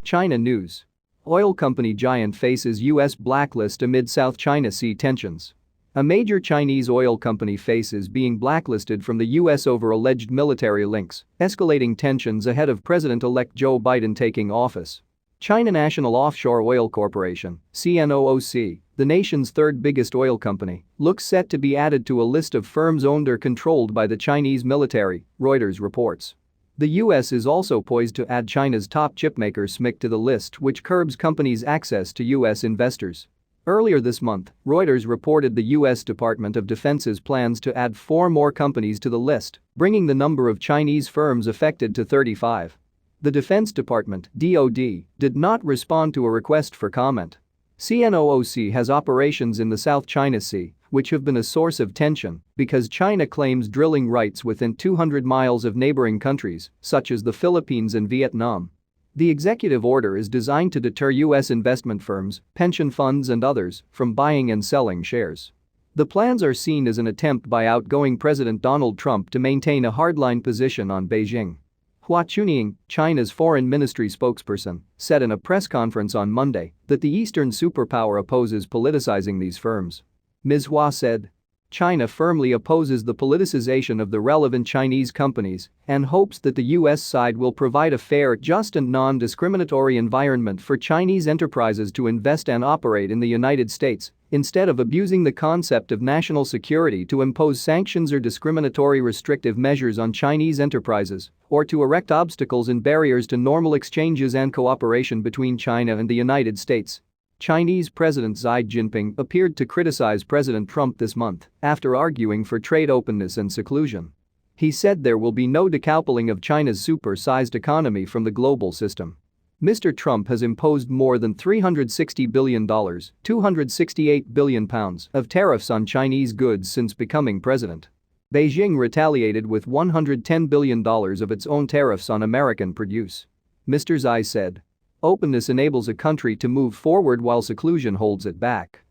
China news. Oil company giant faces US blacklist amid South China Sea tensions. A major Chinese oil company faces being blacklisted from the US over alleged military links, escalating tensions ahead of President-elect Joe Biden taking office. China National Offshore Oil Corporation, CNOOC, the nation's third biggest oil company, looks set to be added to a list of firms owned or controlled by the Chinese military, Reuters reports. The US is also poised to add China's top chipmaker SMIC to the list, which curbs companies' access to US investors. Earlier this month, Reuters reported the US Department of Defense's plans to add 4 more companies to the list, bringing the number of Chinese firms affected to 35. The Defense Department (DoD) did not respond to a request for comment. CNOOC has operations in the South China Sea, which have been a source of tension because China claims drilling rights within 200 miles of neighboring countries, such as the Philippines and Vietnam. The executive order is designed to deter US investment firms, pension funds and others from buying and selling shares. The plans are seen as an attempt by outgoing President Donald Trump to maintain a hardline position on Beijing. Hua Chunying, China's foreign ministry spokesperson, said in a press conference on Monday that the Eastern superpower opposes politicizing these firms. Ms. Hua said, "China firmly opposes the politicization of the relevant Chinese companies and hopes that the US side will provide a fair, just and non-discriminatory environment for Chinese enterprises to invest and operate in the United States, instead of abusing the concept of national security to impose sanctions or discriminatory restrictive measures on Chinese enterprises, or to erect obstacles and barriers to normal exchanges and cooperation between China and the United States." Chinese President Xi Jinping appeared to criticize President Trump this month after arguing for trade openness and seclusion. He said there will be no decoupling of China's super-sized economy from the global system. Mr. Trump has imposed more than $360 billion (£268 billion) of tariffs on Chinese goods since becoming president. Beijing retaliated with $110 billion of its own tariffs on American produce. Mr. Xi said, "Openness enables a country to move forward while seclusion holds it back."